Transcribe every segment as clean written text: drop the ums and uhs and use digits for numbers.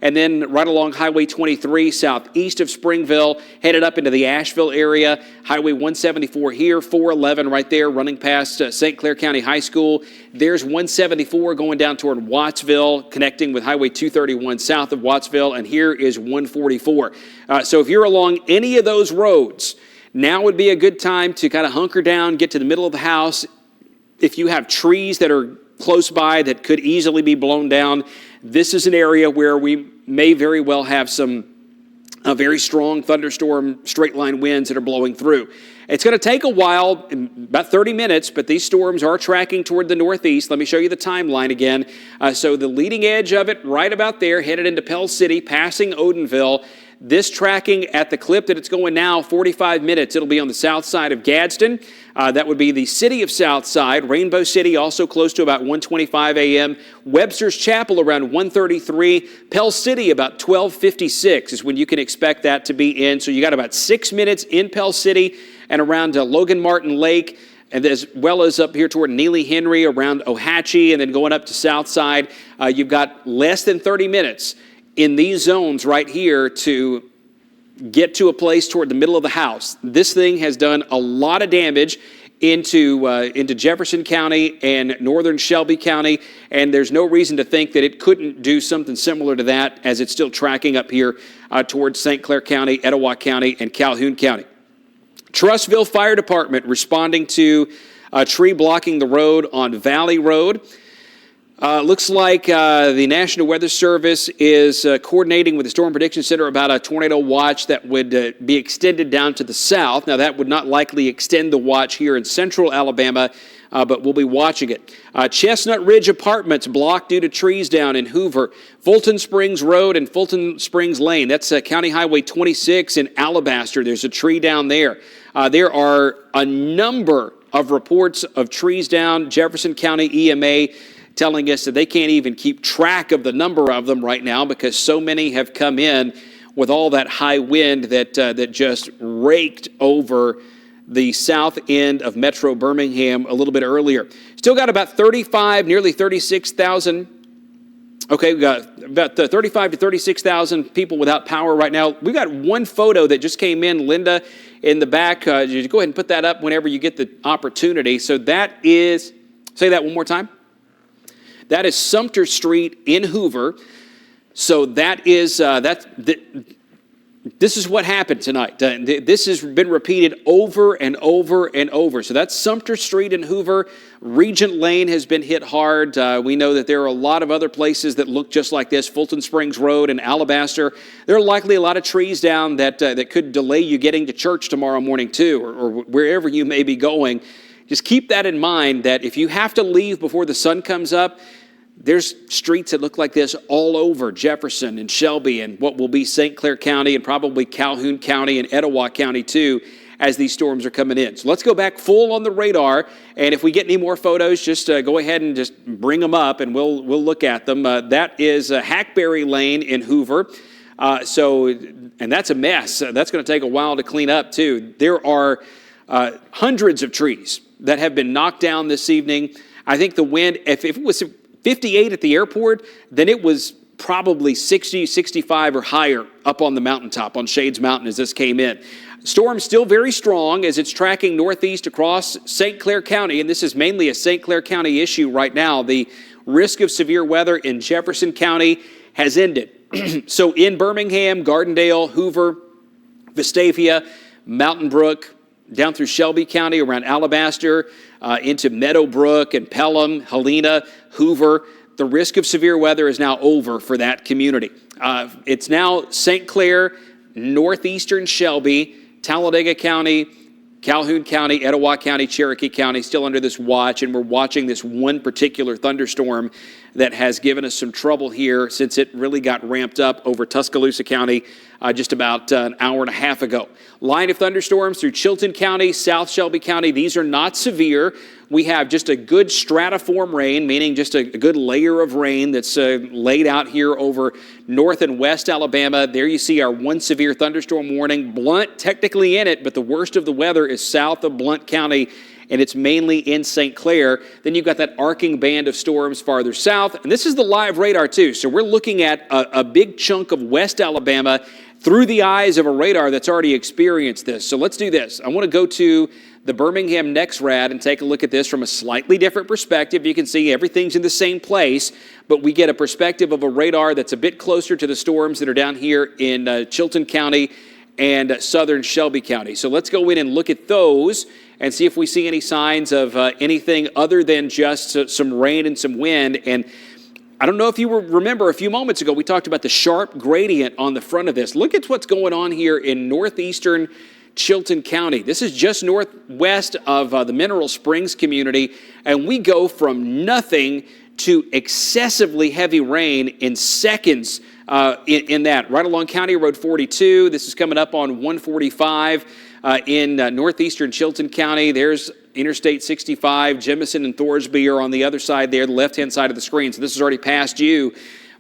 And then right along Highway 23, southeast of Springville, headed up into the Asheville area. Highway 174 here, 411 right there, running past St. Clair County High School. There's 174 going down toward Wattsville, connecting with Highway 231 south of Wattsville. And here is 144. So if you're along any of those roads, now would be a good time to kind of hunker down, get to the middle of the house. If you have trees that are close by that could easily be blown down, this is an area where we may very well have some very strong thunderstorm straight line winds that are blowing through. It's going to take a while, about 30 minutes, but these storms are tracking toward the northeast. Let me show you the timeline again. So the leading edge of it right about there, headed into Pell City, passing Odenville. This tracking at the clip that it's going now, 45 minutes. It'll be on the south side of Gadsden. That would be the city of Southside. Rainbow City also close to about 1:25 a.m. Webster's Chapel around 1:33. Pell City about 12:56 is when you can expect that to be in. So you got about 6 minutes in Pell City and around Logan Martin Lake, and as well as up here toward Neely Henry, around Ohatchee, and then going up to Southside. You've got less than 30 minutes in these zones right here to get to a place toward the middle of the house. This thing has done a lot of damage into Jefferson County and northern Shelby County, and there's no reason to think that it couldn't do something similar to that as it's still tracking up here towards St. Clair County, Etowah County, and Calhoun County. Trussville Fire Department responding to a tree blocking the road on Valley Road. Looks like the National Weather Service is coordinating with the Storm Prediction Center about a tornado watch that would be extended down to the south. Now, that would not likely extend the watch here in central Alabama, but we'll be watching it. Chestnut Ridge Apartments blocked due to trees down in Hoover. Fulton Springs Road and Fulton Springs Lane. That's County Highway 26 in Alabaster. There's a tree down there. There are a number of reports of trees down. Jefferson County EMA telling us that they can't even keep track of the number of them right now because so many have come in with all that high wind that just raked over the south end of Metro Birmingham a little bit earlier. Still got about 35, nearly 36,000. Okay, we got about 35 to 36,000 people without power right now. We got one photo that just came in, Linda, in the back. Go ahead and put that up whenever you get the opportunity. So that is, say that one more time. That is Sumter Street in Hoover. So that is this is what happened tonight. This has been repeated over and over and over. So that's Sumter Street in Hoover. Regent Lane has been hit hard. We know that there are a lot of other places that look just like this. Fulton Springs Road and Alabaster. There are likely a lot of trees down that could delay you getting to church tomorrow morning too, or wherever you may be going. Just keep that in mind that if you have to leave before the sun comes up, there's streets that look like this all over Jefferson and Shelby and what will be St. Clair County and probably Calhoun County and Etowah County too as these storms are coming in. So let's go back full on the radar, and if we get any more photos, just go ahead and just bring them up and we'll look at them. That is Hackberry Lane in Hoover. And that's a mess. That's going to take a while to clean up too. There are hundreds of trees that have been knocked down this evening. I think the wind, if it was 58 at the airport, then it was probably 60, 65 or higher up on the mountaintop on Shades Mountain as this came in. Storm still very strong as it's tracking northeast across St. Clair County, and this is mainly a St. Clair County issue right now. The risk of severe weather in Jefferson County has ended. So in Birmingham, Gardendale, Hoover, Vestavia, Mountain Brook, down through Shelby County, around Alabaster, into Meadowbrook and Pelham, Helena, Hoover. The risk of severe weather is now over for that community. It's now St. Clair, northeastern Shelby, Talladega County, Calhoun County, Etowah County, Cherokee County, still under this watch, and we're watching this one particular thunderstorm that has given us some trouble here since it really got ramped up over Tuscaloosa County just about an hour and a half ago. Line of thunderstorms through Chilton County, South Shelby County. These are not severe. We have just a good stratiform rain, meaning just a good layer of rain that's laid out here over north and west Alabama. There you see our one severe thunderstorm warning. Blount technically in it, but the worst of the weather is south of Blount County and it's mainly in St. Clair. Then you've got that arcing band of storms farther south, and this is the live radar too. So we're looking at a big chunk of West Alabama through the eyes of a radar that's already experienced this. So let's do this. I want to go to the Birmingham NexRad and take a look at this from a slightly different perspective. You can see everything's in the same place, but we get a perspective of a radar that's a bit closer to the storms that are down here in Chilton County and southern Shelby County. So let's go in and look at those and see if we see any signs of anything other than just some rain and some wind. And I don't know if you remember a few moments ago, we talked about the sharp gradient on the front of this. Look at what's going on here in northeastern Chilton County. This is just northwest of the Mineral Springs community, and we go from nothing to excessively heavy rain in seconds in that. Right along County Road 42, this is coming up on 145 in northeastern Chilton County. There's Interstate 65, Jemison and Thorsby are on the other side there, the left-hand side of the screen. So this is already past you.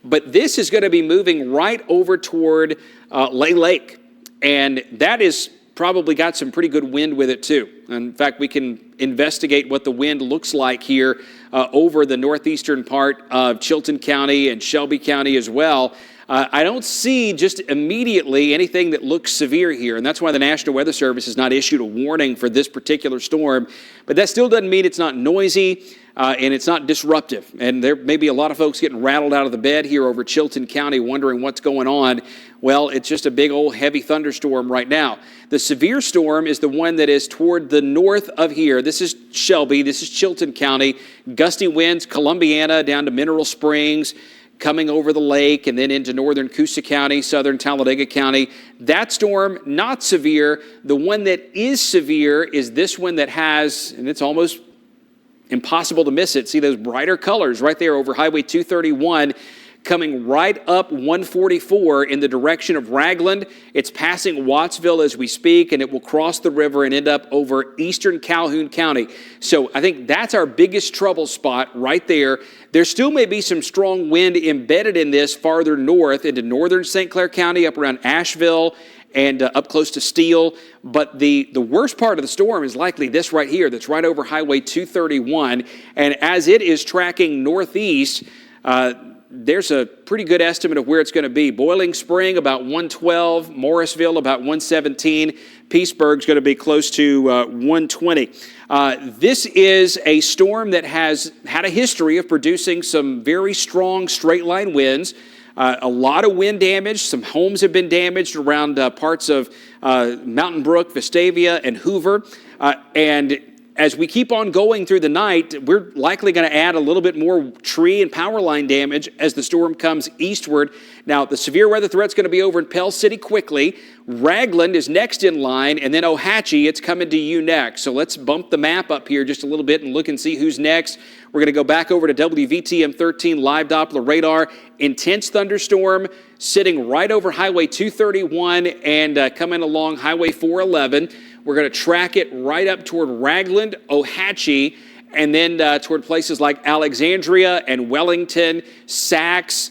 But this is going to be moving right over toward Lay Lake. And that is probably got some pretty good wind with it too. In fact, we can investigate what the wind looks like here over the northeastern part of Chilton County and Shelby County as well. I don't see just immediately anything that looks severe here, and that's why the National Weather Service has not issued a warning for this particular storm. But that still doesn't mean it's not noisy and it's not disruptive. And there may be a lot of folks getting rattled out of the bed here over Chilton County wondering what's going on. Well, it's just a big old heavy thunderstorm right now. The severe storm is the one that is toward the north of here. This is Shelby, this is Chilton County. Gusty winds, Columbiana down to Mineral Springs, coming over the lake and then into northern Coosa County, southern Talladega County. That storm, not severe. The one that is severe is this one that has, and it's almost impossible to miss it. See those brighter colors right there over Highway 231 coming right up 144 in the direction of Ragland. It's passing Wattsville as we speak, and it will cross the river and end up over eastern Calhoun County. So I think that's our biggest trouble spot right there. There still may be some strong wind embedded in this farther north into northern St. Clair County, up around Asheville and up close to Steele. But the worst part of the storm is likely this right here that's right over Highway 231. And as it is tracking northeast, there's a pretty good estimate of where it's going to be. Boiling Spring, about 112. Morrisville, about 117. Peaceburg's going to be close to 120. This is a storm that has had a history of producing some very strong straight-line winds. A lot of wind damage. Some homes have been damaged around parts of Mountain Brook, Vestavia, and Hoover. And as we keep on going through the night, we're likely going to add a little bit more tree and power line damage as the storm comes eastward. Now, the severe weather threat's going to be over in Pell City quickly. Ragland is next in line, and then Ohatchee, it's coming to you next. So let's bump the map up here just a little bit and look and see who's next. We're going to go back over to WVTM 13 live Doppler radar. Intense thunderstorm sitting right over Highway 231 and coming along Highway 411. We're going to track it right up toward Ragland, Ohatchee, and then toward places like Alexandria and Wellington, Sacs,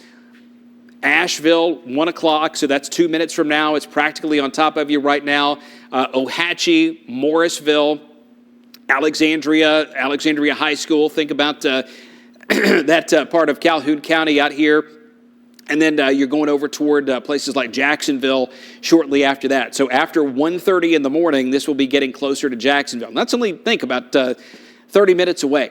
Asheville, 1 o'clock, so that's 2 minutes from now. It's practically on top of you right now. Ohatchee, Morrisville, Alexandria High School. Think about that part of Calhoun County out here. And then you're going over toward places like Jacksonville shortly after that. So after 1:30 in the morning, this will be getting closer to Jacksonville. And that's only, think, about 30 minutes away.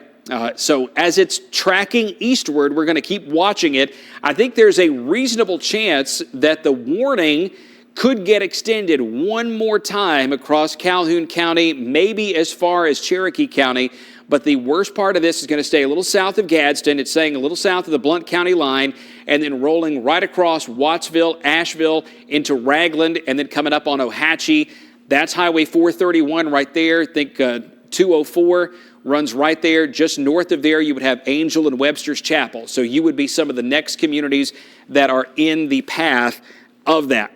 So as it's tracking eastward, we're going to keep watching it. I think there's a reasonable chance that the warning could get extended one more time across Calhoun County, maybe as far as Cherokee County. But the worst part of this is going to stay a little south of Gadsden. It's staying a little south of the Blount County line and then rolling right across Wattsville, Asheville into Ragland and then coming up on Ohatchee. That's Highway 431 right there. Think 204 runs right there. Just north of there, you would have Angel and Webster's Chapel. So you would be some of the next communities that are in the path of that.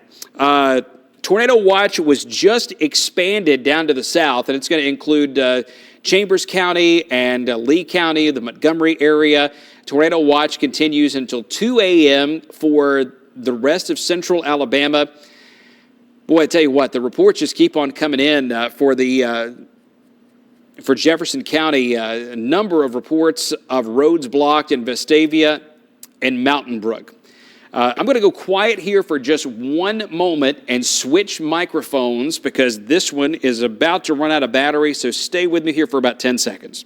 Tornado watch was just expanded down to the south, and it's going to include Chambers County and Lee County, the Montgomery area. Tornado watch continues until 2 a.m. for the rest of central Alabama. Boy, I tell you what, the reports just keep on coming in for the for Jefferson County, a number of reports of roads blocked in Vestavia and Mountain Brook. I'm going to go quiet here for just one moment and switch microphones because this one is about to run out of battery, so stay with me here for about 10 seconds.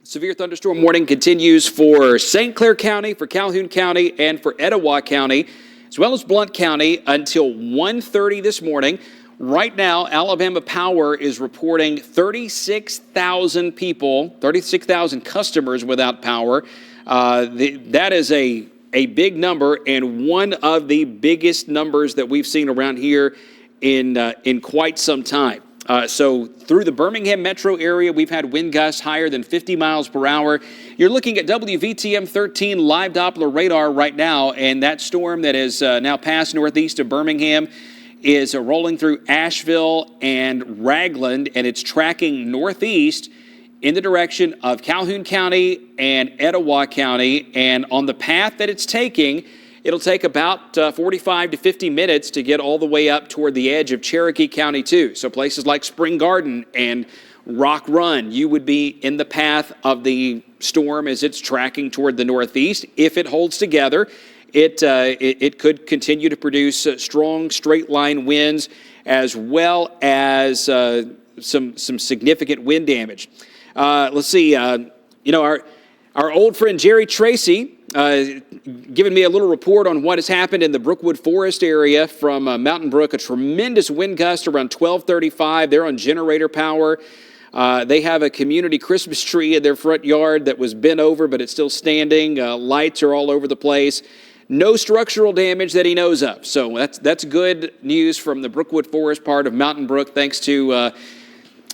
Severe thunderstorm warning continues for St. Clair County, for Calhoun County, and for Etowah County, as well as Blount County until 1:30 this morning. Right now, Alabama Power is reporting 36,000 people, 36,000 customers without power. That is a big number and one of the biggest numbers that we've seen around here in quite some time. So through the Birmingham metro area, we've had wind gusts higher than 50 miles per hour. You're looking at WVTM 13 live Doppler radar right now, and that storm that is now past northeast of Birmingham is rolling through Asheville and Ragland, and it's tracking northeast in the direction of Calhoun County and Etowah County. And on the path that it's taking, it'll take about 45 to 50 minutes to get all the way up toward the edge of Cherokee County, too. So places like Spring Garden and Rock Run, you would be in the path of the storm as it's tracking toward the northeast. If it holds together, it could continue to produce strong straight-line winds as well as some significant wind damage. Let's see. Our old friend Jerry Tracy giving me a little report on what has happened in the Brookwood Forest area from Mountain Brook. A tremendous wind gust around 12:35. They're on generator power. They have a community Christmas tree in their front yard that was bent over, but it's still standing. Lights are all over the place. No structural damage that he knows of. So that's good news from the Brookwood Forest part of Mountain Brook, thanks to,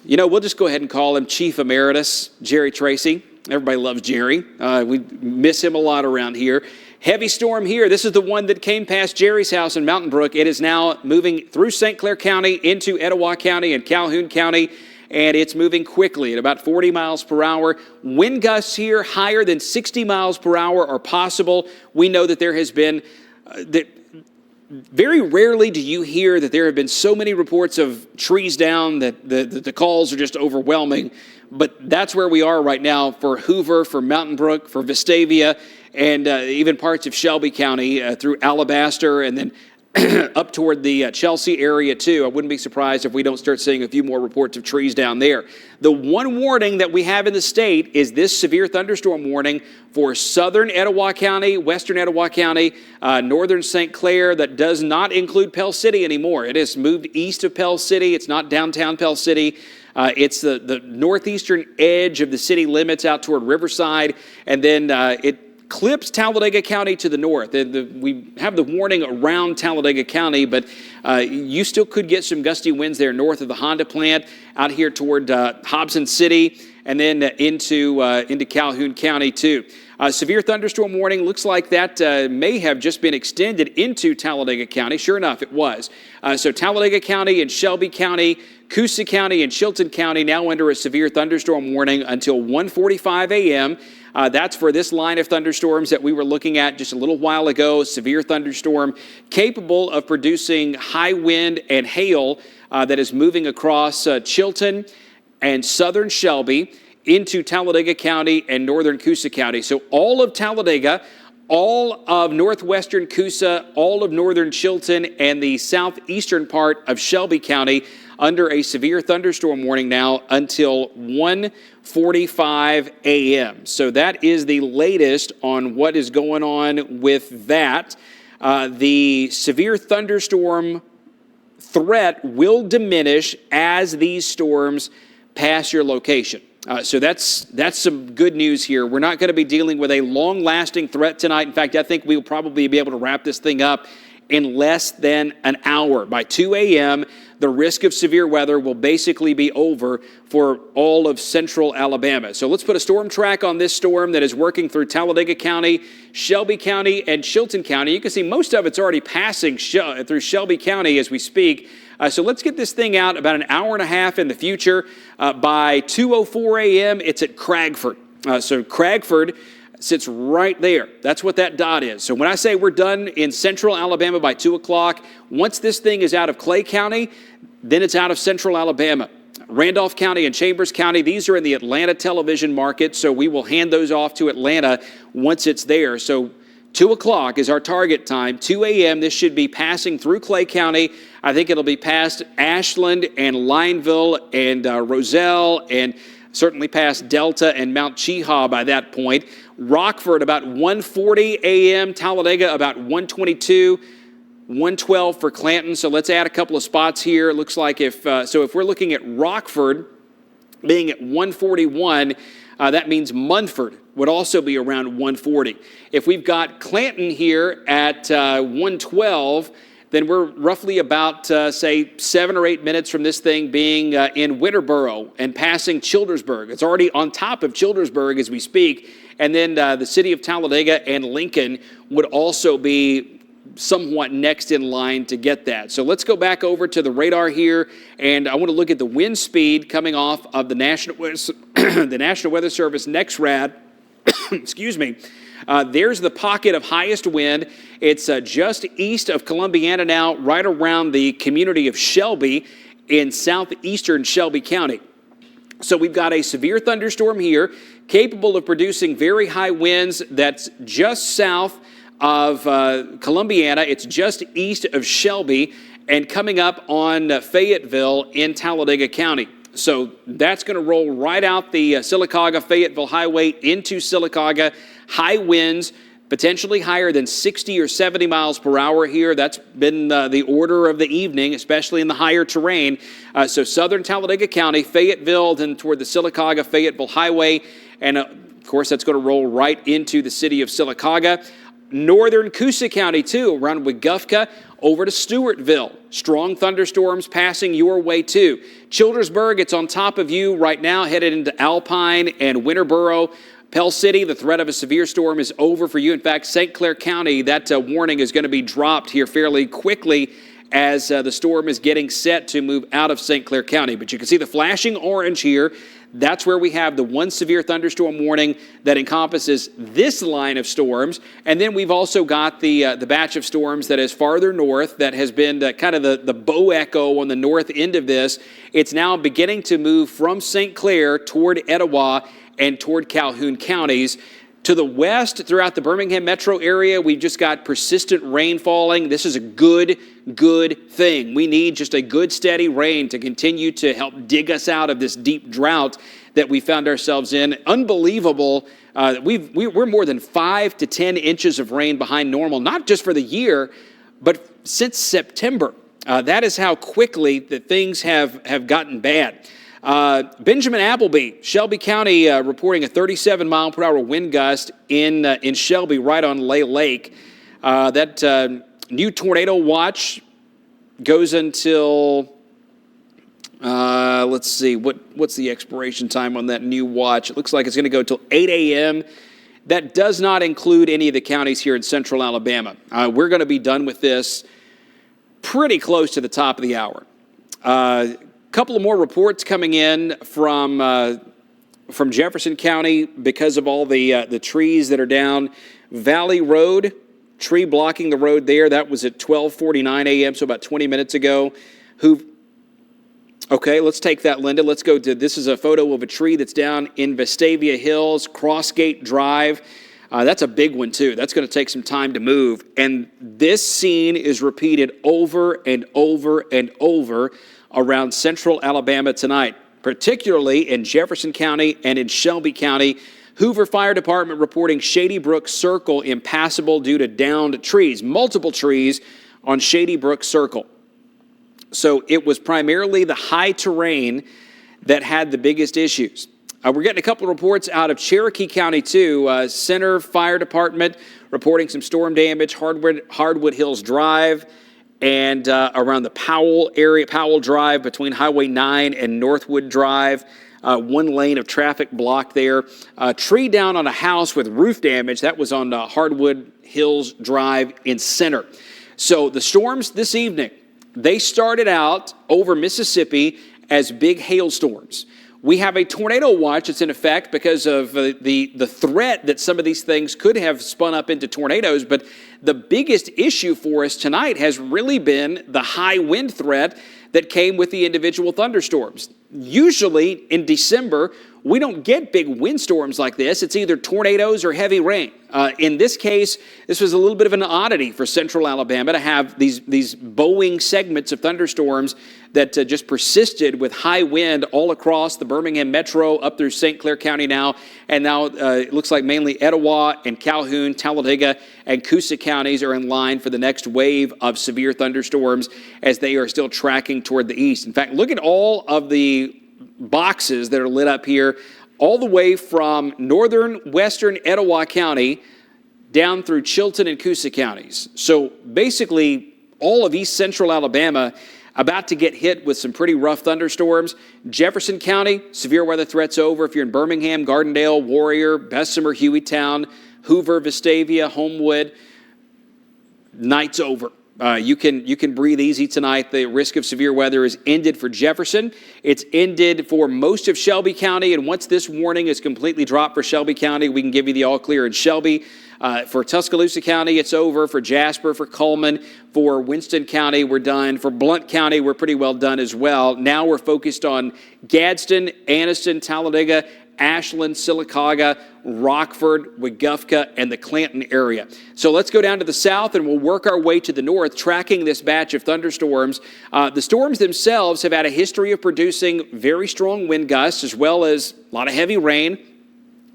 we'll just go ahead and call him Chief Emeritus, Jerry Tracy. Everybody loves Jerry. We miss him a lot around here. Heavy storm here. This is the one that came past Jerry's house in Mountain Brook. It is now moving through St. Clair County into Etowah County and Calhoun County, and it's moving quickly at about 40 miles per hour. Wind gusts here higher than 60 miles per hour are possible. We know that there has been very rarely do you hear that there have been so many reports of trees down that the calls are just overwhelming. But that's where we are right now for Hoover, for Mountain Brook, for Vestavia, and even parts of Shelby County through Alabaster, and then up toward the Chelsea area too. I wouldn't be surprised if we don't start seeing a few more reports of trees down there. The one warning that we have in the state is this severe thunderstorm warning for southern Etowah County, western Etowah County, northern St. Clair. That does not include Pell City anymore. It has moved east of Pell City. It's not downtown Pell City. It's the northeastern edge of the city limits out toward Riverside, and then it clips Talladega County to the north. We have the warning around Talladega County, but you still could get some gusty winds there north of the Honda plant, out here toward Hobson City, and then into Calhoun County too. Severe thunderstorm warning looks like that may have just been extended into Talladega County. Sure enough, it was. So Talladega County and Shelby County, Coosa County and Chilton County now under a severe thunderstorm warning until 1:45 a.m. That's for this line of thunderstorms that we were looking at just a little while ago. Severe thunderstorm capable of producing high wind and hail that is moving across Chilton and southern Shelby into Talladega County and northern Coosa County. So all of Talladega, all of northwestern Coosa, all of northern Chilton, and the southeastern part of Shelby County under a severe thunderstorm warning now until 1:45 a.m. So that is the latest on what is going on with that. The severe thunderstorm threat will diminish as these storms pass your location. So that's some good news here. We're not going to be dealing with a long-lasting threat tonight. In fact, I think we'll probably be able to wrap this thing up in less than an hour. By 2 a.m., the risk of severe weather will basically be over for all of central Alabama. So let's put a storm track on this storm that is working through Talladega County, Shelby County, and Chilton County. You can see most of it's already passing through Shelby County as we speak. So let's get this thing out about an hour and a half in the future. By 2:04 a.m., it's at Cragford. So Cragford sits right there. That's what that dot is. So when I say we're done in central Alabama by 2 o'clock, once this thing is out of Clay County, then it's out of central Alabama. Randolph County and Chambers County, these are in the Atlanta television market, so we will hand those off to Atlanta once it's there. So 2 o'clock is our target time. 2 a.m., this should be passing through Clay County. I think it'll be past Ashland and Lineville and Roselle and certainly past Delta and Mount Cheaha by that point. Rockford about 1:40 a.m., Talladega about 1:22, 1:12 for Clanton. So let's add a couple of spots here. It looks like if we're looking at Rockford being at 1:41, that means Munford would also be around 1:40. If we've got Clanton here at 1:12, then we're roughly about, say, 7 or 8 minutes from this thing being in Winterboro and passing Childersburg. It's already on top of Childersburg as we speak. And then the city of Talladega and Lincoln would also be somewhat next in line to get that. So let's go back over to the radar here, and I want to look at the wind speed coming off of the National Weather Service NEXRAD. Excuse me. There's the pocket of highest wind. It's just east of Columbiana now, right around the community of Shelby in southeastern Shelby County. So we've got a severe thunderstorm here, capable of producing very high winds. That's just south of Columbiana. It's just east of Shelby and coming up on Fayetteville in Talladega County. So that's going to roll right out the Sylacauga-Fayetteville Highway into Sylacauga. High winds, potentially higher than 60 or 70 miles per hour here. That's been the order of the evening, especially in the higher terrain. So southern Talladega County, Fayetteville, then toward the Sylacauga-Fayetteville Highway. And, of course, that's going to roll right into the city of Sylacauga. Northern Coosa County, too, around Weguffka, over to Stewartville. Strong thunderstorms passing your way, too. Childersburg, it's on top of you right now, headed into Alpine and Winterboro. Pell City, the threat of a severe storm is over for you. In fact, St. Clair County, that warning is going to be dropped here fairly quickly as the storm is getting set to move out of St. Clair County. But you can see the flashing orange here. That's where we have the one severe thunderstorm warning that encompasses this line of storms. And then we've also got the batch of storms that is farther north that has been kind of the bow echo on the north end of this. It's now beginning to move from St. Clair toward Etowah and toward Calhoun counties. To the west, throughout the Birmingham metro area, we've just got persistent rain falling. This is a good thing. We need just a good, steady rain to continue to help dig us out of this deep drought that we found ourselves in. Unbelievable. We're more than 5 to 10 inches of rain behind normal, not just for the year, but since September. That is how quickly that things have gotten bad. Benjamin Appleby, Shelby County, reporting a 37-mile-per-hour wind gust in Shelby, right on Lay Lake. That new tornado watch goes until, let's see, what's the expiration time on that new watch? It looks like it's going to go until 8 a.m. That does not include any of the counties here in central Alabama. We're going to be done with this pretty close to the top of the hour. Couple of more reports coming in from Jefferson County because of all the trees that are down. Valley Road, tree blocking the road there. That was at 12:49 a.m., so about 20 minutes ago. Okay, let's take that, Linda. Let's go to, this is a photo of a tree that's down in Vestavia Hills, Crossgate Drive. That's a big one, too. That's going to take some time to move. And this scene is repeated over and over and over around central Alabama tonight, particularly in Jefferson County and in Shelby County. Hoover Fire Department reporting Shady Brook Circle impassable due to downed trees, multiple trees on Shady Brook Circle. So it was primarily the high terrain that had the biggest issues. We're getting a couple of reports out of Cherokee County, too. Center Fire Department reporting some storm damage, Hardwood Hills Drive, and around the Powell area, Powell Drive between Highway 9 and Northwood Drive. One lane of traffic blocked there. Tree down on a house with roof damage. That was on Hardwood Hills Drive in Center. So the storms this evening, they started out over Mississippi as big hailstorms. We have a tornado watch that's in effect because of the threat that some of these things could have spun up into tornadoes. But the biggest issue for us tonight has really been the high wind threat that came with the individual thunderstorms. Usually in December, we don't get big windstorms like this. It's either tornadoes or heavy rain. In this case, this was a little bit of an oddity for central Alabama to have these bowing segments of thunderstorms that just persisted with high wind all across the Birmingham metro up through St. Clair County now. And now it looks like mainly Etowah and Calhoun, Talladega, and Coosa counties are in line for the next wave of severe thunderstorms as they are still tracking toward the east. In fact, look at all of the boxes that are lit up here, all the way from northern western Etowah County down through Chilton and Coosa counties. So basically all of east central Alabama about to get hit with some pretty rough thunderstorms. Jefferson County, severe weather threats over. If you're in Birmingham, Gardendale, Warrior, Bessemer, Hueytown, Hoover, Vestavia, Homewood, night's over. You can breathe easy tonight. The risk of severe weather is ended for Jefferson. It's ended for most of Shelby County, and once this warning is completely dropped for Shelby County, we can give you the all clear in Shelby. For Tuscaloosa County, it's over. For Jasper, for Coleman, for Winston County, we're done. For Blount County, we're pretty well done as well. Now we're focused on Gadsden, Anniston, Talladega, Ashland, Sylacauga, Rockford, Weguffka, and the Clanton area. So let's go down to the south and we'll work our way to the north, tracking this batch of thunderstorms. The storms themselves have had a history of producing very strong wind gusts as well as a lot of heavy rain,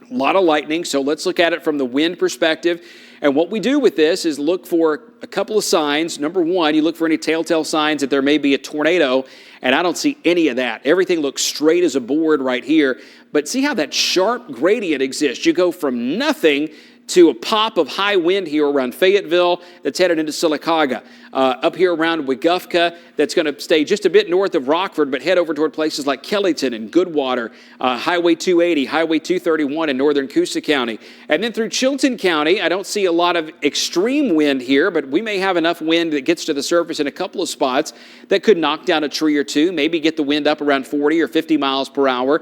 a lot of lightning. So let's look at it from the wind perspective. And what we do with this is look for a couple of signs. Number one, you look for any telltale signs that there may be a tornado, and I don't see any of that. Everything looks straight as a board right here. But see how that sharp gradient exists. You go from nothing to a pop of high wind here around Fayetteville that's headed into Sylacauga. Up here around Weguffka, that's going to stay just a bit north of Rockford, but head over toward places like Kellyton and Goodwater, Highway 280, Highway 231 in northern Coosa County. And then through Chilton County, I don't see a lot of extreme wind here, but we may have enough wind that gets to the surface in a couple of spots that could knock down a tree or two, maybe get the wind up around 40 or 50 miles per hour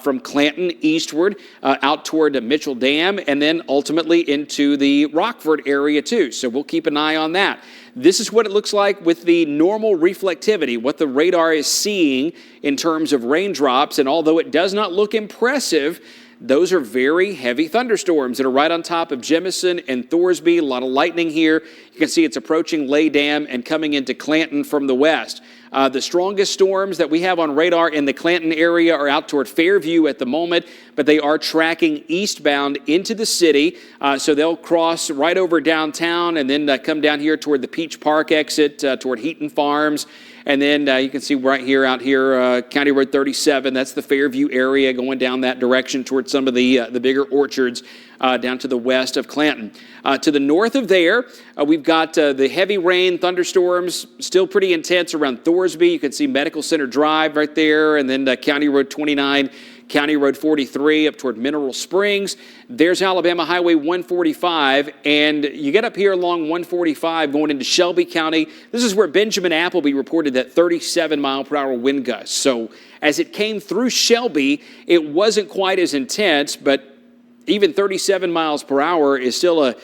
from Clanton eastward out toward Mitchell Dam, and then ultimately into the Rockford area too. So we'll keep an eye on that. This is what it looks like with the normal reflectivity, what the radar is seeing in terms of raindrops. And although it does not look impressive, those are very heavy thunderstorms that are right on top of Jemison and Thorsby. A lot of lightning here. You can see it's approaching Lay Dam and coming into Clanton from the west. The strongest storms that we have on radar in the Clanton area are out toward Fairview at the moment, but they are tracking eastbound into the city. So they'll cross right over downtown and then come down here toward the Peach Park exit, toward Heaton Farms. And then you can see right here, out here, County Road 37. That's the Fairview area going down that direction towards some of the bigger orchards down to the west of Clanton. To the north of there, we've got the heavy rain, thunderstorms, still pretty intense around Thorsby. You can see Medical Center Drive right there, and then County Road 29, County Road 43 up toward Mineral Springs. There's Alabama Highway 145, and you get up here along 145 going into Shelby County. This is where Benjamin Appleby reported that 37-mile-per-hour wind gust. So as it came through Shelby, it wasn't quite as intense, but even 37 miles per hour is still a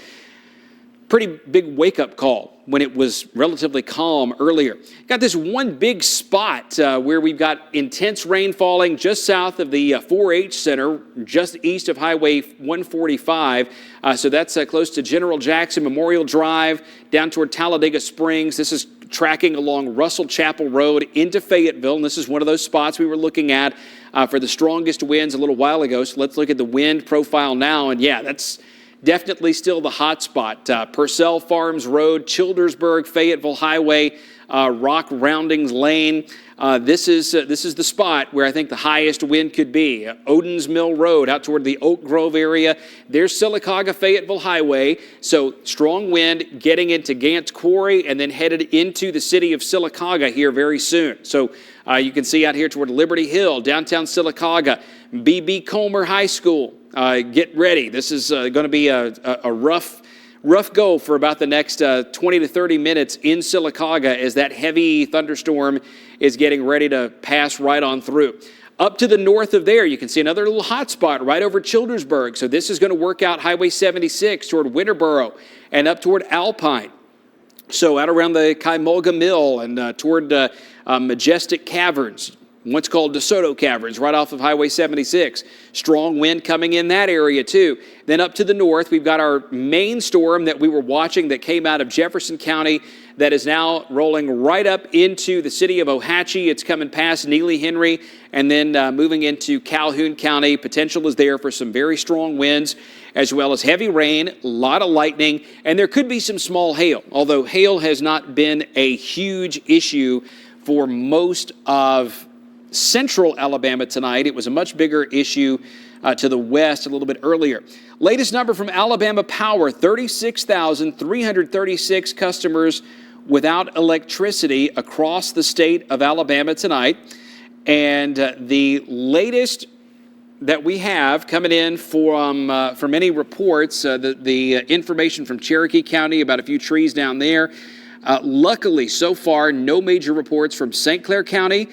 pretty big wake-up call when it was relatively calm earlier. Got this one big spot where we've got intense rain falling just south of the 4-H Center, just east of Highway 145. So that's close to General Jackson Memorial Drive, down toward Talladega Springs. This is tracking along Russell Chapel Road into Fayetteville, and this is one of those spots we were looking at for the strongest winds a little while ago. So let's look at the wind profile now, and yeah, that's definitely still the hot spot. Purcell Farms Road, Childersburg, Fayetteville Highway, Rock Roundings Lane. This is the spot where I think the highest wind could be. Odin's Mill Road out toward the Oak Grove area. There's Sylacauga-Fayetteville Highway. So strong wind getting into Gant's Quarry and then headed into the city of Sylacauga here very soon. So you can see out here toward Liberty Hill, downtown Sylacauga, B.B. Comer High School. Get ready. This is going to be a rough go for about the next 20 to 30 minutes in Sylacauga as that heavy thunderstorm is getting ready to pass right on through. Up to the north of there, you can see another little hot spot right over Childersburg. So this is going to work out Highway 76 toward Winterboro and up toward Alpine. So out around the Kaimolga Mill and toward Majestic Caverns, what's called DeSoto Caverns, right off of Highway 76. Strong wind coming in that area, too. Then up to the north, we've got our main storm that we were watching that came out of Jefferson County that is now rolling right up into the city of Ohatchee. It's coming past Neely Henry and then moving into Calhoun County. Potential is there for some very strong winds, as well as heavy rain, a lot of lightning, and there could be some small hail, although hail has not been a huge issue for most of central Alabama tonight. It was a much bigger issue to the west a little bit earlier. Latest number from Alabama Power, 36,336 customers without electricity across the state of Alabama tonight. And the latest that we have coming in from any reports, the information from Cherokee County about a few trees down there. Luckily, so far, no major reports from St. Clair County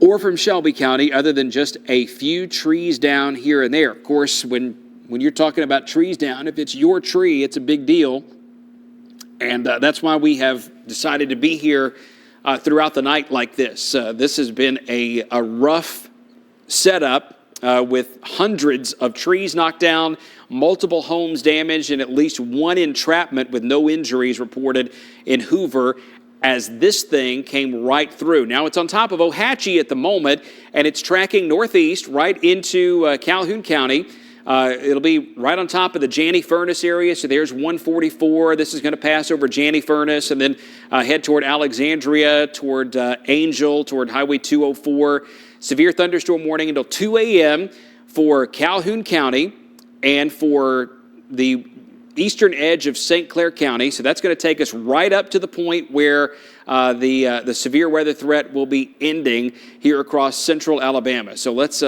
or from Shelby County, other than just a few trees down here and there. Of course, when you're talking about trees down, if it's your tree, it's a big deal. And that's why we have decided to be here throughout the night like this. This has been a rough setup with hundreds of trees knocked down, multiple homes damaged, and at least one entrapment with no injuries reported in Hoover, as this thing came right through. Now it's on top of Ohatchee at the moment, and it's tracking northeast right into Calhoun County. It'll be right on top of the Janney Furnace area, so there's 144. This is going to pass over Janney Furnace and then head toward Alexandria, toward Angel, toward Highway 204. Severe thunderstorm warning until 2 a.m. for Calhoun County and for the eastern edge of St. Clair County. So that's going to take us right up to the point where the severe weather threat will be ending here across central Alabama. So let's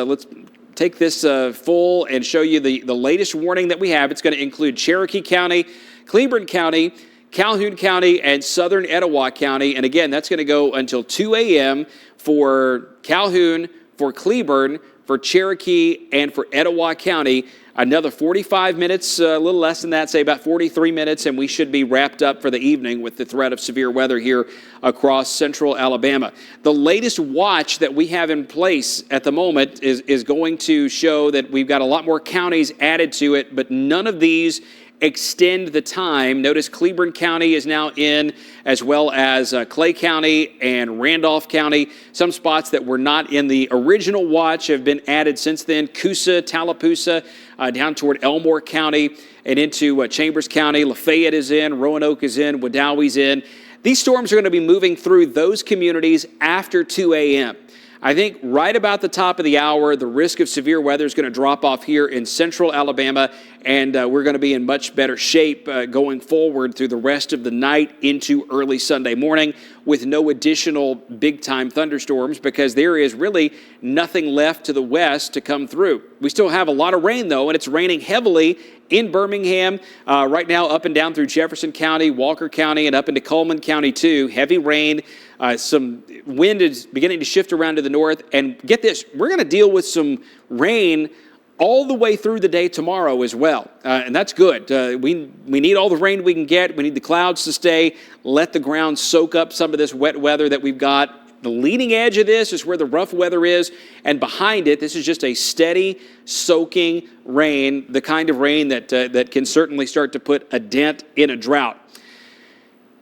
take this full and show you the latest warning that we have. It's going to include Cherokee County, Cleburne County, Calhoun County, and southern Etowah County. And again, that's going to go until 2 a.m. for Calhoun, for Cleburne, for Cherokee, and for Etowah County. Another 45 minutes, a little less than that, say about 43 minutes, and we should be wrapped up for the evening with the threat of severe weather here across central Alabama. The latest watch that we have in place at the moment is going to show that we've got a lot more counties added to it, but none of these extend the time. Notice Cleburne County is now in, as well as Clay County and Randolph County. Some spots that were not in the original watch have been added since then. Coosa, Tallapoosa, down toward Elmore County and into Chambers County. Lafayette is in, Roanoke is in, Wadowie's in. These storms are going to be moving through those communities after 2 a.m. I think right about the top of the hour, the risk of severe weather is going to drop off here in central Alabama, and we're going to be in much better shape going forward through the rest of the night into early Sunday morning with no additional big-time thunderstorms, because there is really nothing left to the west to come through. We still have a lot of rain, though, and it's raining heavily in Birmingham right now, up and down through Jefferson County, Walker County, and up into Coleman County, too. Heavy rain. Some wind is beginning to shift around to the north. And get this, we're going to deal with some rain all the way through the day tomorrow as well. And that's good. We need all the rain we can get. We need the clouds to stay. Let the ground soak up some of this wet weather that we've got. The leading edge of this is where the rough weather is, and behind it, this is just a steady, soaking rain, the kind of rain that can certainly start to put a dent in a drought.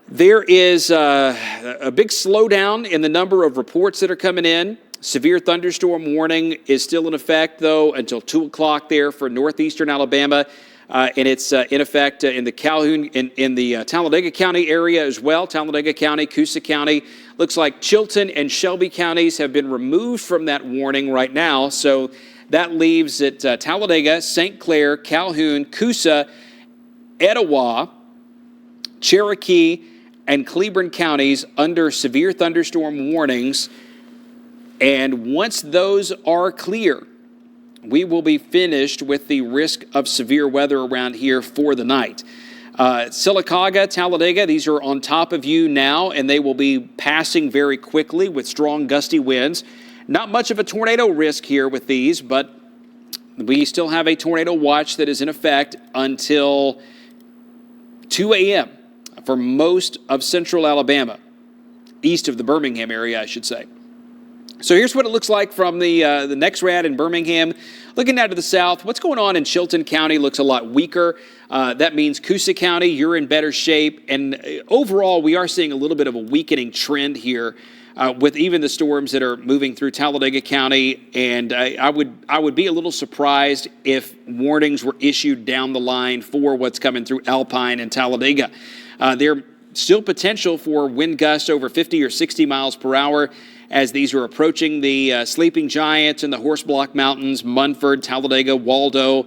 There is a big slowdown in the number of reports that are coming in. Severe thunderstorm warning is still in effect, though, until 2 o'clock there for northeastern Alabama. and it's in effect in the Calhoun, in the Talladega County area as well. Talladega County, Coosa County. Looks like Chilton and Shelby counties have been removed from that warning right now. So that leaves it Talladega, St. Clair, Calhoun, Coosa, Etowah, Cherokee, and Cleburne counties under severe thunderstorm warnings. And once those are clear, we will be finished with the risk of severe weather around here for the night. Sylacauga, Talladega, these are on top of you now, and they will be passing very quickly with strong gusty winds. Not much of a tornado risk here with these, but we still have a tornado watch that is in effect until 2 a.m. for most of central Alabama, east of the Birmingham area, I should say. So here's what it looks like from the NexRad in Birmingham. Looking out to the south, what's going on in Chilton County looks a lot weaker. That means Coosa County, you're in better shape. And overall, we are seeing a little bit of a weakening trend here with even the storms that are moving through Talladega County. And I would be a little surprised if warnings were issued down the line for what's coming through Alpine and Talladega. There still potential for wind gusts over 50 or 60 miles per hour as these are approaching the Sleeping Giants and the Horse Block Mountains, Munford, Talladega, Waldo,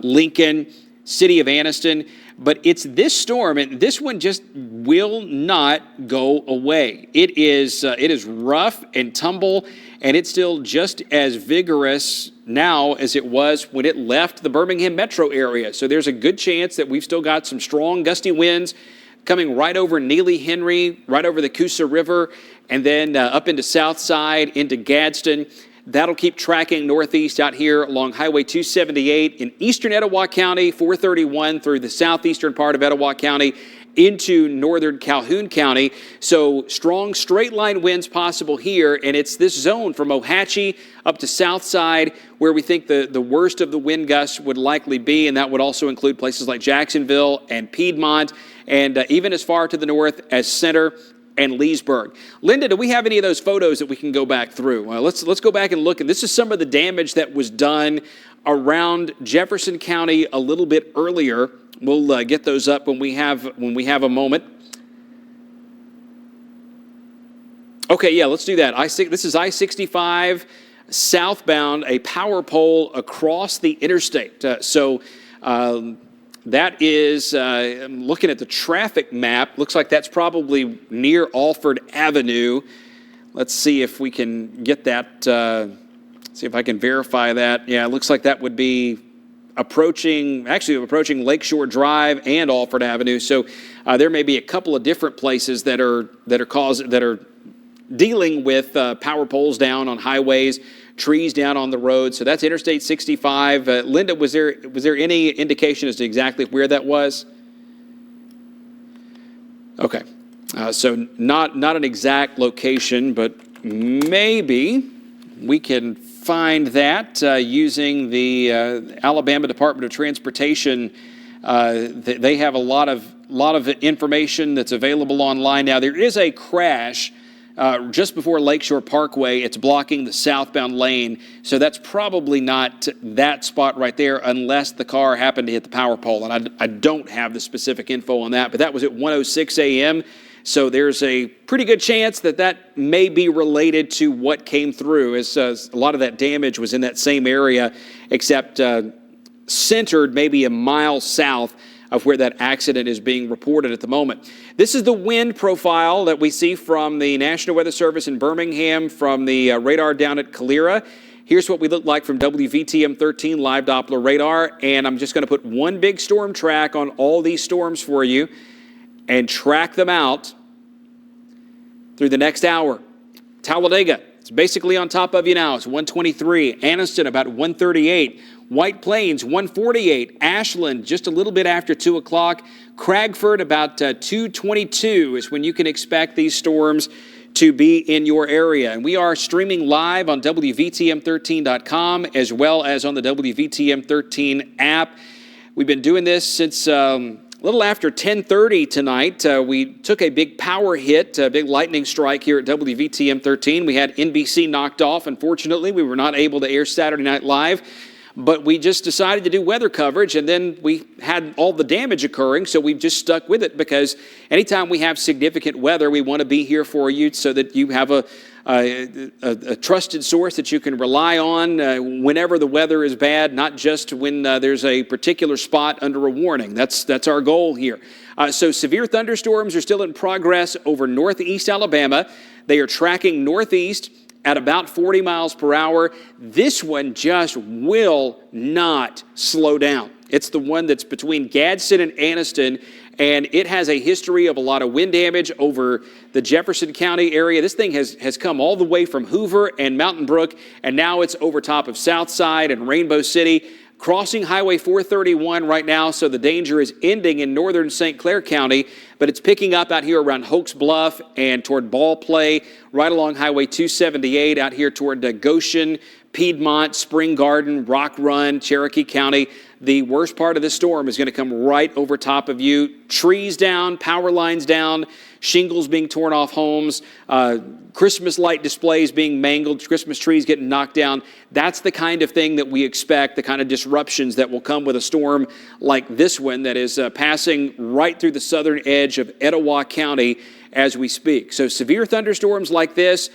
Lincoln, City of Anniston. But it's this storm, and this one just will not go away. It is rough and tumble, and it's still just as vigorous now as it was when it left the Birmingham metro area. So there's a good chance that we've still got some strong gusty winds coming right over Neely Henry, right over the Coosa River, and then up into Southside, into Gadsden. That'll keep tracking northeast out here along Highway 278 in eastern Etowah County, 431 through the southeastern part of Etowah County into northern Calhoun County. So strong straight line winds possible here, and it's this zone from Ohatchee up to Southside where we think the worst of the wind gusts would likely be, and that would also include places like Jacksonville and Piedmont, and even as far to the north as Center and Leesburg. Linda, do we have any of those photos that we can go back through? Let's go back and look, and this is some of the damage that was done around Jefferson County a little bit earlier. We'll get those up when we have a moment. Okay, yeah, let's do that. This is I-65 southbound, a power pole across the interstate. That is, I'm looking at the traffic map. Looks like that's probably near Alford Avenue. Let's see if we can get that, see if I can verify that. Yeah, it looks like that would be approaching Lakeshore Drive and Alford Avenue. So there may be a couple of different places that are dealing with power poles down on highways, trees down on the road. So that's Interstate 65. Linda, was there any indication as to exactly where that was? Okay, so not an exact location, but maybe we can find that using the Alabama Department of Transportation. They have a lot of information that's available online now. There is a crash just before Lakeshore Parkway. It's blocking the southbound lane, so that's probably not that spot right there unless the car happened to hit the power pole, and I don't have the specific info on that, but that was at 1:06 a.m., so there's a pretty good chance that may be related to what came through, as a lot of that damage was in that same area, except centered maybe a mile south of where that accident is being reported at the moment. This is the wind profile that we see from the National Weather Service in Birmingham, from the radar down at Calera. Here's what we look like from WVTM 13 live Doppler radar, and I'm just going to put one big storm track on all these storms for you and track them out through the next hour. Talladega, it's basically on top of you now. It's 123. Anniston, about 138. White Plains, 148. Ashland, just a little bit after 2 o'clock. Cragford, about 222 is when you can expect these storms to be in your area. And we are streaming live on WVTM13.com as well as on the WVTM 13 app. We've been doing this since a little after 10:30 tonight. We took a big power hit, a big lightning strike here at WVTM 13. We had NBC knocked off. Unfortunately, we were not able to air Saturday Night Live. but we just decided to do weather coverage, and then we had all the damage occurring, so we've just stuck with it because anytime we have significant weather, we want to be here for you so that you have a trusted source that you can rely on whenever the weather is bad, not just when there's a particular spot under a warning. That's our goal here. So severe thunderstorms are still in progress over northeast Alabama. They are tracking northeast at about 40 miles per hour. This one just will not slow down. It's the one that's between Gadsden and Anniston, and it has a history of a lot of wind damage over the Jefferson County area. This thing has come all the way from Hoover and Mountain Brook, and now it's over top of Southside and Rainbow City, crossing Highway 431 right now, so the danger is ending in northern St. Clair County, but it's picking up out here around Hoax Bluff and toward Ball Play, right along Highway 278 out here toward Goshen, Piedmont, Spring Garden, Rock Run, Cherokee County. The worst part of this storm is going to come right over top of you. Trees down, power lines down, shingles being torn off homes, Christmas light displays being mangled, Christmas trees getting knocked down. That's the kind of thing that we expect, the kind of disruptions that will come with a storm like this one that is passing right through the southern edge of Etowah County as we speak. So severe thunderstorms like this,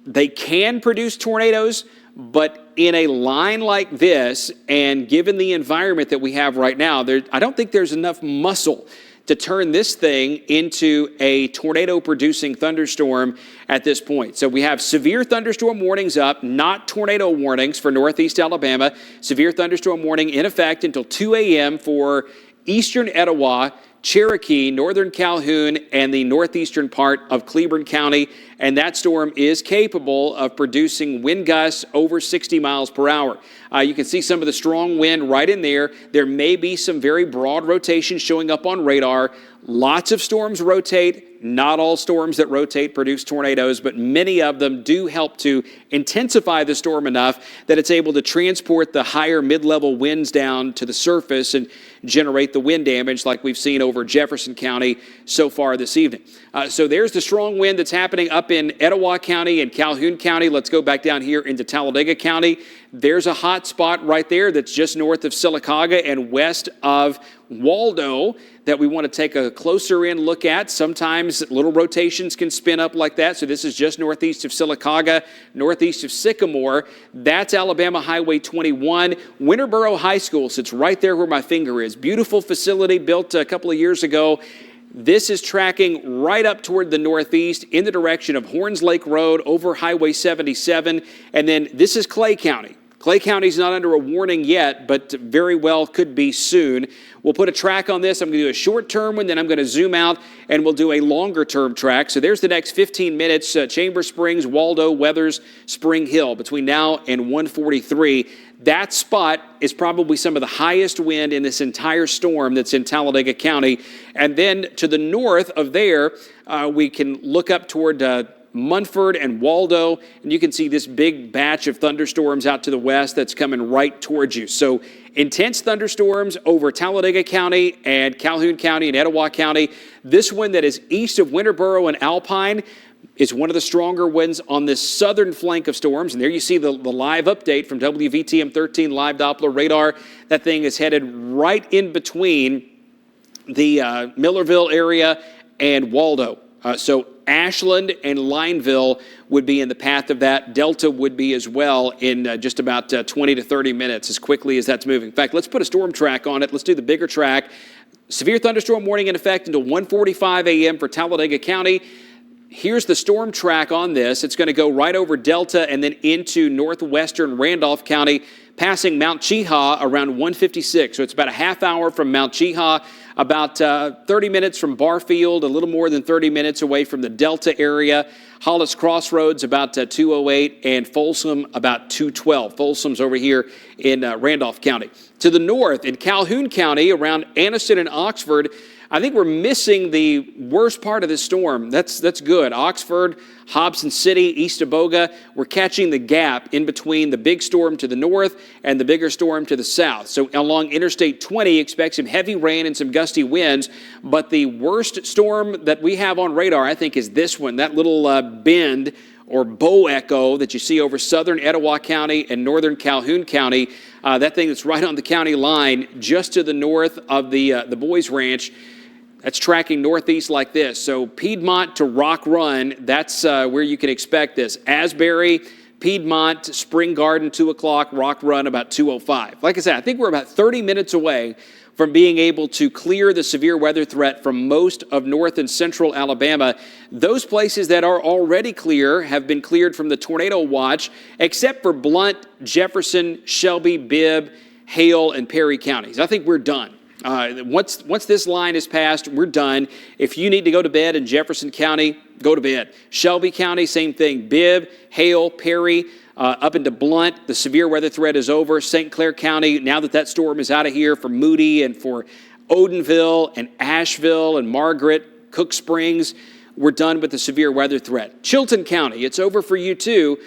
they can produce tornadoes, but in a line like this, and given the environment that we have right now, I don't think there's enough muscle to turn this thing into a tornado-producing thunderstorm at this point. So we have severe thunderstorm warnings up, not tornado warnings for northeast Alabama. Severe thunderstorm warning in effect until 2 a.m. for eastern Etowah, Cherokee, northern Calhoun, and the northeastern part of Cleburne County. And that storm is capable of producing wind gusts over 60 miles per hour. You can see some of the strong wind right in there. There may be some very broad rotation showing up on radar. Lots of storms rotate. Not all storms that rotate produce tornadoes, but many of them do help to intensify the storm enough that it's able to transport the higher mid-level winds down to the surface and generate the wind damage like we've seen over Jefferson County so far this evening. So there's the strong wind that's happening up in Etowah County and Calhoun County. Let's go back down here into Talladega County. There's a hot spot right there that's just north of Sylacauga and west of Waldo that we want to take a closer in look at. Sometimes little rotations can spin up like that. So this is just northeast of Sylacauga, northeast of Sycamore. That's Alabama Highway 21. Winterboro High School sits right there where my finger is. Beautiful facility built a couple of years ago. This is tracking right up toward the northeast in the direction of Horns Lake Road over Highway 77. And then this is Clay County. Clay County's not under a warning yet, but very well could be soon. We'll put a track on this. I'm going to do a short-term one, then I'm going to zoom out, and we'll do a longer-term track. So there's the next 15 minutes, Chamber Springs, Waldo, Weathers, Spring Hill, between now and 1:43. That spot is probably some of the highest wind in this entire storm that's in Talladega County. And then to the north of there, we can look up toward Munford and Waldo, and you can see this big batch of thunderstorms out to the west that's coming right towards you. So intense thunderstorms over Talladega County and Calhoun County and Etowah County. This one that is east of Winterboro and Alpine is one of the stronger ones on this southern flank of storms. And there you see the live update from WVTM 13 Live Doppler radar. That thing is headed right in between the Millerville area and Waldo. So Ashland and Lineville would be in the path of that. Delta would be as well in just about 20 to 30 minutes as quickly as that's moving. In fact, let's put a storm track on it. Let's do the bigger track. Severe thunderstorm warning in effect until 1:45 a.m. for Talladega County. Here's the storm track on this. It's going to go right over Delta and then into northwestern Randolph County, passing Mount Cheaha around 1:56. So it's about a half hour from Mount Cheaha, about 30 minutes from Barfield, a little more than 30 minutes away from the Delta area. Hollis Crossroads about 2:08, and Folsom about 2:12. Folsom's over here in Randolph County. To the north, in Calhoun County, around Anniston and Oxford, I think we're missing the worst part of this storm. That's good. Oxford, Hobson City, East Aboga, we're catching the gap in between the big storm to the north and the bigger storm to the south. So along Interstate 20, expect some heavy rain and some gusty winds. But the worst storm that we have on radar, I think, is this one, that little bend or bow echo that you see over southern Etowah County and northern Calhoun County. That thing that's right on the county line, just to the north of the Boys Ranch, that's tracking northeast like this. So Piedmont to Rock Run, that's where you can expect this. Asbury, Piedmont, Spring Garden, 2 o'clock, Rock Run about 2:05. Like I said, I think we're about 30 minutes away from being able to clear the severe weather threat from most of north and central Alabama. Those places that are already clear have been cleared from the tornado watch, except for Blount, Jefferson, Shelby, Bibb, Hale, and Perry counties. I think we're done. Once this line is passed, we're done. If you need to go to bed in Jefferson County, go to bed. Shelby County, same thing. Bibb, Hale, Perry, up into Blount, the severe weather threat is over. St. Clair County, now that storm is out of here, for Moody and for Odenville and Asheville and Margaret, Cook Springs, we're done with the severe weather threat. Chilton County, it's over for you too.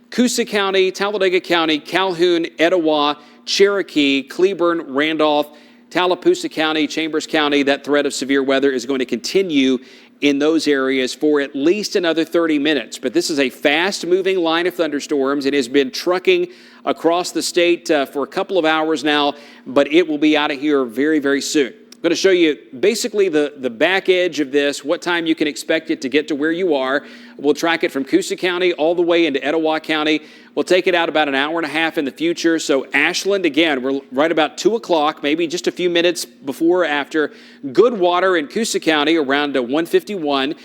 Coosa County, Talladega County, Calhoun, Etowah, Cherokee, Cleburne, Randolph, Tallapoosa County, Chambers County, that threat of severe weather is going to continue in those areas for at least another 30 minutes. But this is a fast-moving line of thunderstorms. It has been trucking across the state for a couple of hours now, but it will be out of here very, very soon. I'm going to show you basically the back edge of this, what time you can expect it to get to where you are. We'll track it from Coosa County all the way into Etowah County. We'll take it out about an hour and a half in the future. So Ashland, again, we're right about 2 o'clock, maybe just a few minutes before or after. Goodwater in Coosa County around 1:51.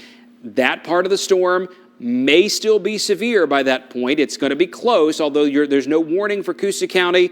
That part of the storm may still be severe by that point. It's going to be close, although there's no warning for Coosa County.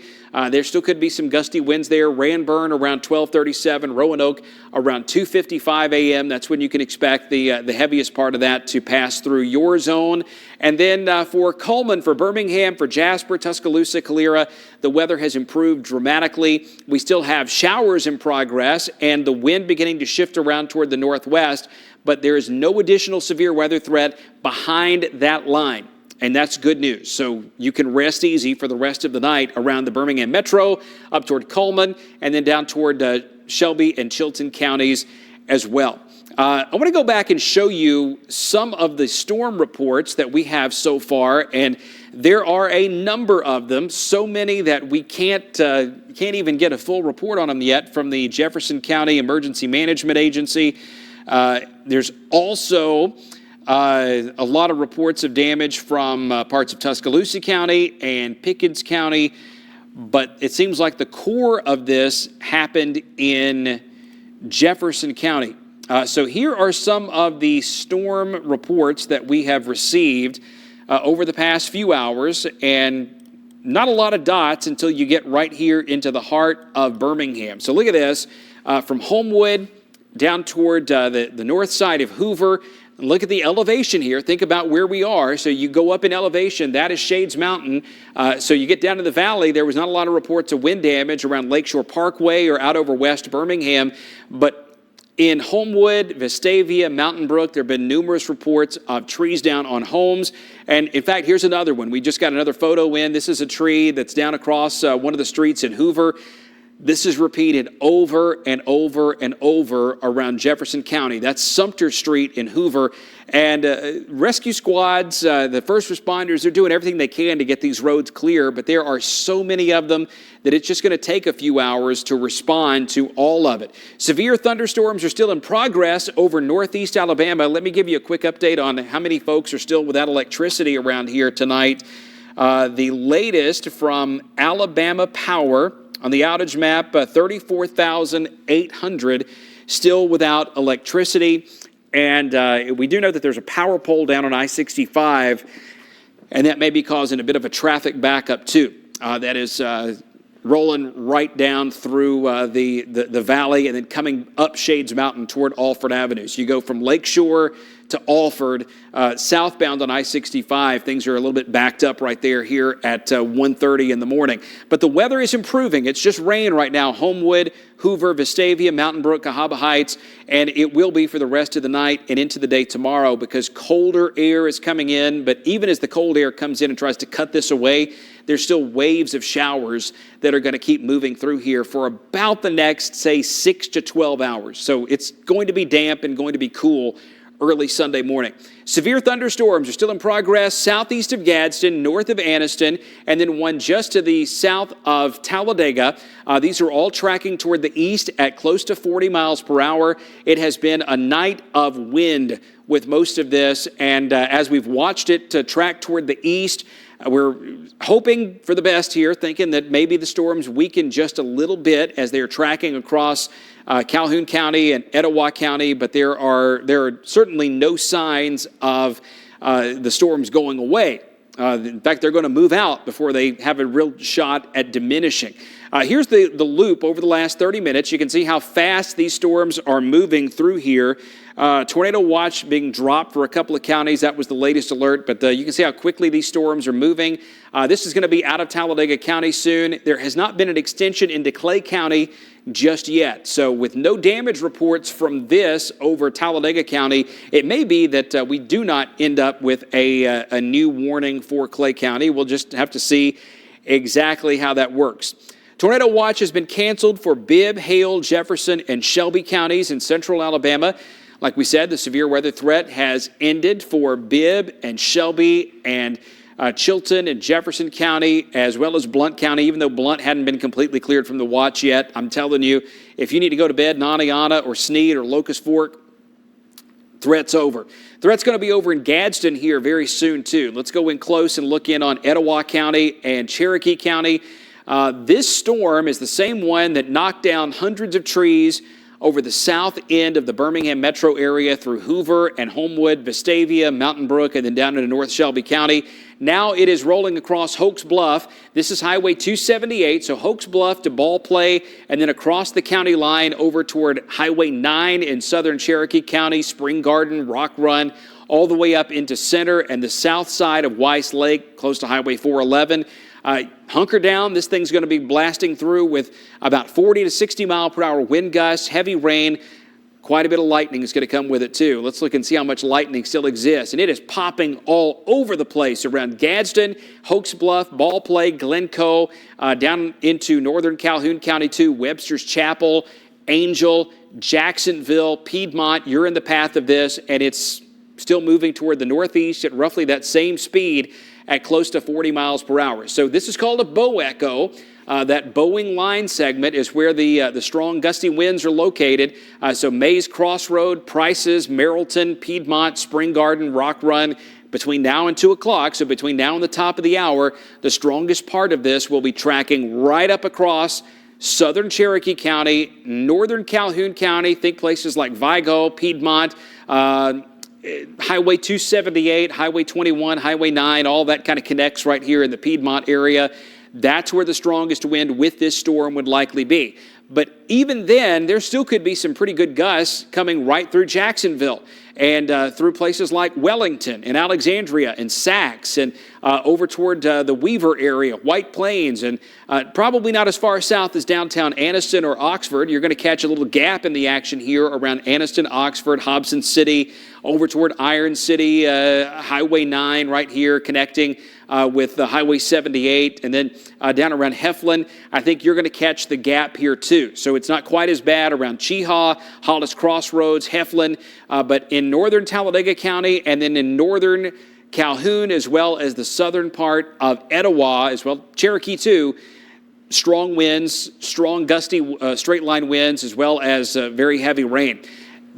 There still could be some gusty winds there. Ranburn around 12:37, Roanoke around 2:55 a.m. That's when you can expect the heaviest part of that to pass through your zone. And then for Coleman, for Birmingham, for Jasper, Tuscaloosa, Calera, the weather has improved dramatically. We still have showers in progress and the wind beginning to shift around toward the northwest, but there is no additional severe weather threat behind that line. And that's good news. So you can rest easy for the rest of the night around the Birmingham Metro, up toward Coleman, and then down toward Shelby and Chilton counties as well. I want to go back and show you some of the storm reports that we have so far, and there are a number of them, so many that we can't even get a full report on them yet from the Jefferson County Emergency Management Agency. There's also a lot of reports of damage from parts of Tuscaloosa County and Pickens County, but it seems like the core of this happened in Jefferson County. So here are some of the storm reports that we have received over the past few hours, and not a lot of dots until you get right here into the heart of Birmingham. So look at this, from Homewood down toward the north side of Hoover. Look at the elevation here. Think about where we are. So you go up in elevation. That is Shades Mountain. So you get down to the valley. There was not a lot of reports of wind damage around Lakeshore Parkway or out over West Birmingham. But in Homewood, Vestavia, Mountain Brook, there have been numerous reports of trees down on homes. And in fact, here's another one. We just got another photo in. This is a tree that's down across one of the streets in Hoover. This is repeated over and over and over around Jefferson County. That's Sumter Street in Hoover. And rescue squads, the first responders, they're doing everything they can to get these roads clear, but there are so many of them that it's just going to take a few hours to respond to all of it. Severe thunderstorms are still in progress over northeast Alabama. Let me give you a quick update on how many folks are still without electricity around here tonight. The latest from Alabama Power, on the outage map, 34,800 still without electricity. And we do know that there's a power pole down on I-65, and that may be causing a bit of a traffic backup too. That is rolling right down through the valley and then coming up Shades Mountain toward Alford Avenue. So you go from Lakeshore to Alford, southbound on I-65. Things are a little bit backed up right there here at 1:30 in the morning. But the weather is improving. It's just rain right now. Homewood, Hoover, Vestavia, Mountain Brook, Cahaba Heights, and it will be for the rest of the night and into the day tomorrow because colder air is coming in. But even as the cold air comes in and tries to cut this away, there's still waves of showers that are going to keep moving through here for about the next, say, 6 to 12 hours. So it's going to be damp and going to be cool early Sunday morning. Severe thunderstorms are still in progress southeast of Gadsden, north of Anniston, and then one just to the south of Talladega. These are all tracking toward the east at close to 40 miles per hour. It has been a night of wind with most of this, and as we've watched it track toward the east, we're hoping for the best here, thinking that maybe the storms weaken just a little bit as they're tracking across Calhoun County and Etowah County, but there are certainly no signs of the storms going away. In fact, they're going to move out before they have a real shot at diminishing. Here's the loop over the last 30 minutes. You can see how fast these storms are moving through here. Tornado watch being dropped for a couple of counties. That was the latest alert, but you can see how quickly these storms are moving. This is going to be out of Talladega County soon. There has not been an extension into Clay County just yet. So with no damage reports from this over Talladega County, it may be that we do not end up with a new warning for Clay County. We'll just have to see exactly how that works. Tornado watch has been canceled for Bibb, Hale, Jefferson, and Shelby counties in central Alabama. Like we said, the severe weather threat has ended for Bibb and Shelby and Chilton and Jefferson County, as well as Blount County, even though Blount hadn't been completely cleared from the watch yet. I'm telling you, if you need to go to bed in Aniana or Snead or Locust Fork, threat's over. Threat's going to be over in Gadsden here very soon, too. Let's go in close and look in on Etowah County and Cherokee County. This storm is the same one that knocked down hundreds of trees over the south end of the Birmingham metro area through Hoover and Homewood, Vestavia, Mountain Brook, and then down into North Shelby County. Now it is rolling across Hoax Bluff. This is Highway 278, so Hoax Bluff to Ball Play, and then across the county line over toward Highway 9 in southern Cherokee County, Spring Garden, Rock Run, all the way up into Center and the south side of Weiss Lake, close to Highway 411. Hunker down. This thing's going to be blasting through with about 40 to 60 mile per hour wind gusts, heavy rain. Quite a bit of lightning is going to come with it, too. Let's look and see how much lightning still exists. And it is popping all over the place around Gadsden, Hoax Bluff, Ball Play, Glencoe, down into northern Calhoun County, too, Webster's Chapel, Angel, Jacksonville, Piedmont. You're in the path of this, and it's still moving toward the northeast at roughly that same speed at close to 40 miles per hour. So this is called a bow echo. That bowing line segment is where the strong gusty winds are located. So Mays Crossroad, Prices, Merrilton, Piedmont, Spring Garden, Rock Run, between now and 2 o'clock, so between now and the top of the hour, the strongest part of this will be tracking right up across southern Cherokee County, northern Calhoun County, think places like Vigo, Piedmont, Highway 278, Highway 21, Highway 9, all that kind of connects right here in the Piedmont area. That's where the strongest wind with this storm would likely be. But even then, there still could be some pretty good gusts coming right through Jacksonville and through places like Wellington and Alexandria and Sacs and over toward the Weaver area, White Plains, and probably not as far south as downtown Anniston or Oxford. You're going to catch a little gap in the action here around Anniston, Oxford, Hobson City, over toward Iron City, Highway 9 right here connecting with Highway 78, and then down around Heflin. I think you're going to catch the gap here too. So it's not quite as bad around Cheehaw, Hollis Crossroads, Heflin, but in northern Talladega County and then in northern Calhoun, as well as the southern part of Etowah, as well Cherokee too, strong winds, strong gusty straight line winds, as well as very heavy rain.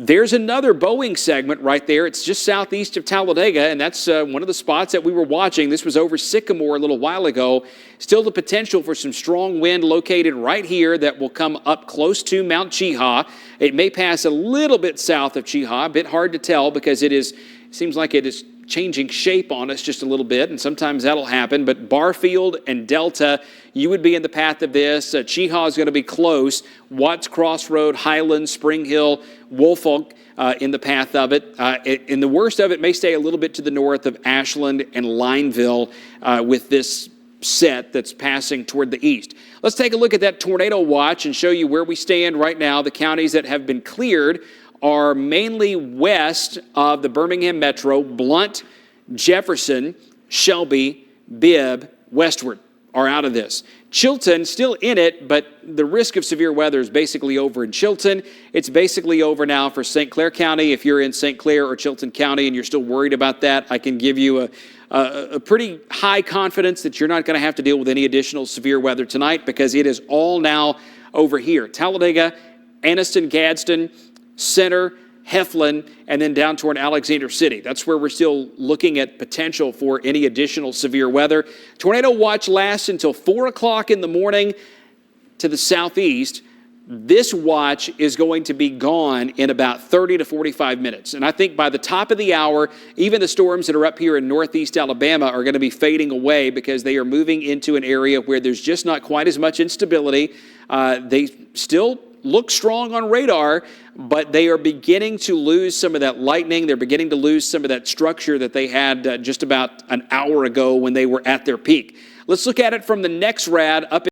There's another Boeing segment right there. It's just southeast of Talladega, and that's one of the spots that we were watching. This was over Sycamore a little while ago. Still the potential for some strong wind located right here that will come up close to Mount Cheehaw. It may pass a little bit south of Cheehaw, a bit hard to tell because it seems like it is changing shape on us just a little bit, and sometimes that'll happen. But Barfield and Delta, you would be in the path of this. Cheehaw is going to be close. Watts Crossroad, Highland, Spring Hill, Woolfolk in the path of it. And the worst of it may stay a little bit to the north of Ashland and Lineville with this set that's passing toward the east. Let's take a look at that tornado watch and show you where we stand right now. The counties that have been cleared are mainly west of the Birmingham Metro, Blount, Jefferson, Shelby, Bibb, westward. are out of this. Chilton still in it, but the risk of severe weather is basically over in Chilton. It's basically over now for St. Clair County. If you're in St. Clair or Chilton County and you're still worried about that, I can give you a pretty high confidence that you're not going to have to deal with any additional severe weather tonight, because it is all now over here. Talladega, Anniston, Gadsden, Center, Heflin, and then down toward Alexander City. That's where we're still looking at potential for any additional severe weather. Tornado watch lasts until 4 o'clock in the morning to the southeast. This watch is going to be gone in about 30 to 45 minutes. And I think by the top of the hour, even the storms that are up here in northeast Alabama are going to be fading away, because they are moving into an area where there's just not quite as much instability. They still look strong on radar, but they are beginning to lose some of that lightning. They're beginning to lose some of that structure that they had just about an hour ago when they were at their peak. Let's look at it from the next rad up